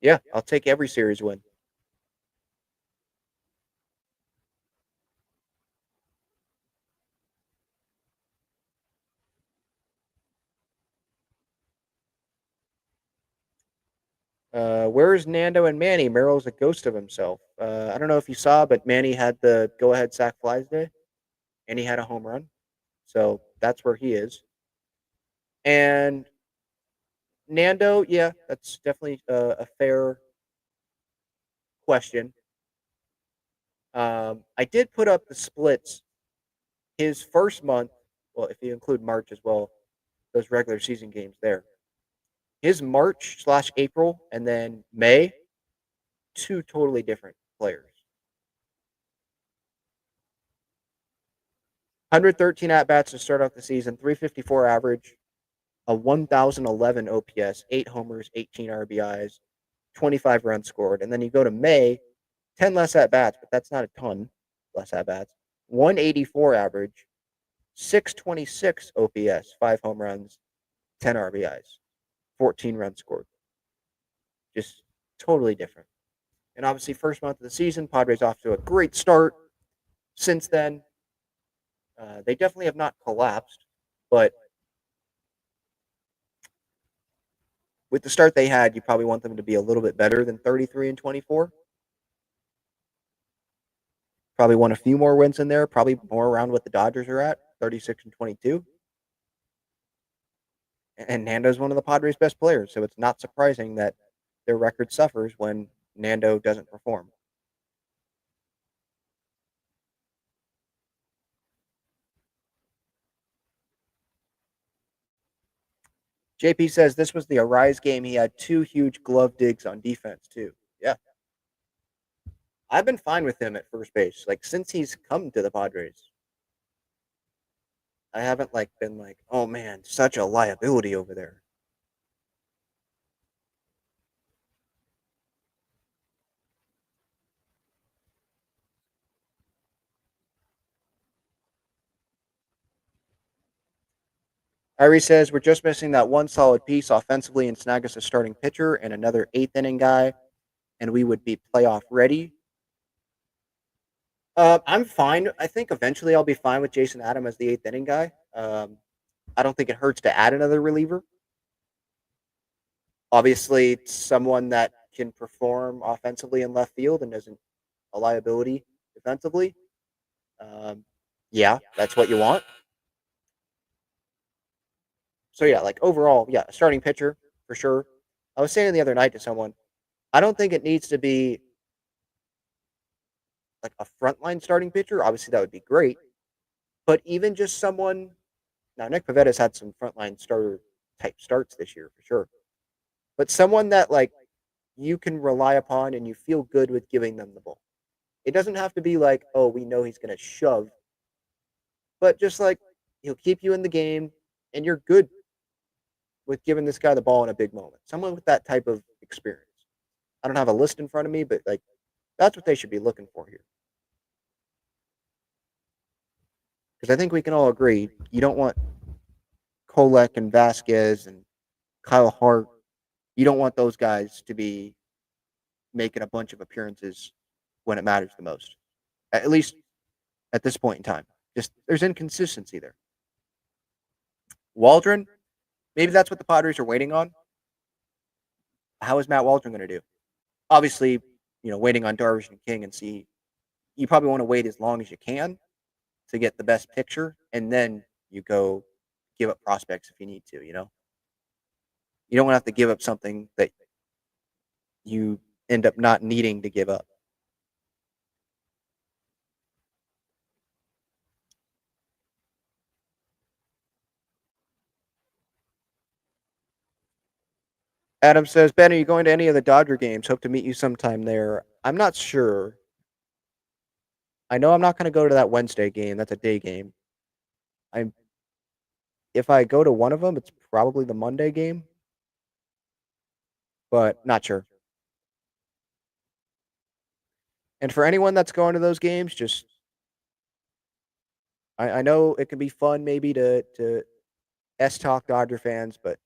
Yeah, I'll take every series win. Where's Nando and Manny? Merrill's a ghost of himself. I don't know if you saw, but Manny had the go-ahead sack flies day, and he had a home run. So that's where he is. And Nando, yeah, that's definitely a fair question. I did put up the splits. His first month, well, if you include March as well, those regular season games there. His March/April and then May, two totally different players. 113 at bats to start off the season, 354 average, a 1,011 OPS, 8 homers, 18 RBIs, 25 runs scored. And then you go to May, 10 less at bats, but that's not a ton less at bats. 184 average, 626 OPS, 5 home runs, 10 RBIs, 14 runs scored. Just totally different. And obviously, first month of the season, Padres off to a great start. Since then, they definitely have not collapsed, but with the start they had, you probably want them to be a little bit better than 33-24. Probably want a few more wins in there, probably more around what the Dodgers are at, 36-22. And Nando's one of the Padres' best players, so it's not surprising that their record suffers when Nando doesn't perform. JP says this was the Arise game. He had 2 huge glove digs on defense, too. Yeah. I've been fine with him at first base, like, since he's come to the Padres. I haven't, like, been like, oh, man, such a liability over there. Irie says we're just missing that one solid piece offensively and snag us a starting pitcher and another 8th inning guy, and we would be playoff ready. I'm fine. I think eventually I'll be fine with Jason Adam as the 8th inning guy. I don't think it hurts to add another reliever. Obviously, someone that can perform offensively in left field and isn't a liability defensively. Yeah, that's what you want. So yeah, like overall, yeah, a starting pitcher for sure. I was saying the other night to someone, I don't think it needs to be like a frontline starting pitcher. Obviously, that would be great. But even just someone now, Nick Pavetta's had some frontline starter type starts this year for sure. But someone that like you can rely upon and you feel good with giving them the ball. It doesn't have to be like, oh, we know he's going to shove, but just like he'll keep you in the game and you're good with giving this guy the ball in a big moment. Someone with that type of experience. I don't have a list in front of me, but like that's what they should be looking for here. Because I think we can all agree you don't want Kolek and Vasquez and Kyle Hart. You don't want those guys to be making a bunch of appearances when it matters the most. At least at this point in time. Just there's inconsistency there. Waldron, maybe that's what the Padres are waiting on. How is Matt Waldron going to do? Obviously, waiting on Darvish and King and see. You probably want to wait as long as you can to get the best picture, and then you go give up prospects if you need to. You don't want to have to give up something that you end up not needing to give up. Adam says, Ben, are you going to any of the Dodger games? Hope to meet you sometime there. I'm not sure. I know I'm not going to go to that Wednesday game. That's a day game. If I go to one of them, it's probably the Monday game, but not sure. And for anyone that's going to those games, just I know it can be fun maybe to talk Dodger fans, but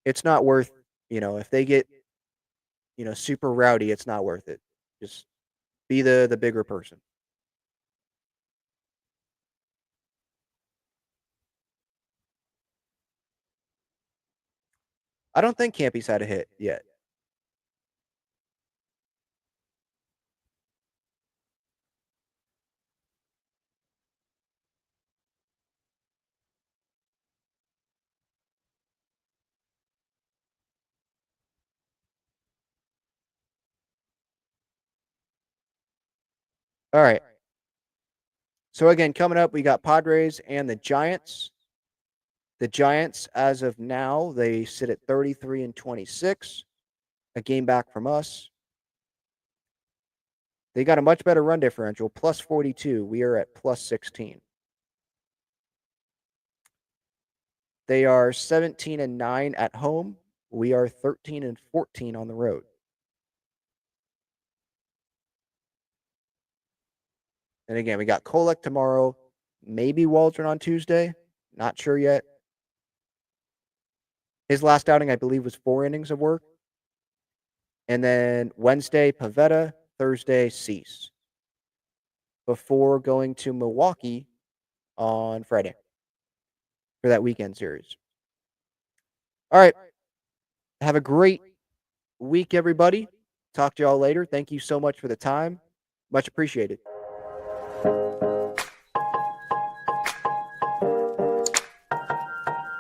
it's not worth, if they get, super rowdy, it's not worth it. Just be the bigger person. I don't think Campy's had a hit yet. All right. So again, coming up, we got Padres and the Giants. The Giants, as of now, they sit at 33-26, a game back from us. They got a much better run differential, plus 42. We are at plus 16. They are 17-9 at home. We are 13-14 on the road. And again, we got Kolek tomorrow, maybe Waldron on Tuesday. Not sure yet. His last outing, I believe, was 4 innings of work. And then Wednesday, Pavetta. Thursday, Cease. Before going to Milwaukee on Friday for that weekend series. All right. Have a great week, everybody. Talk to y'all later. Thank you so much for the time. Much appreciated.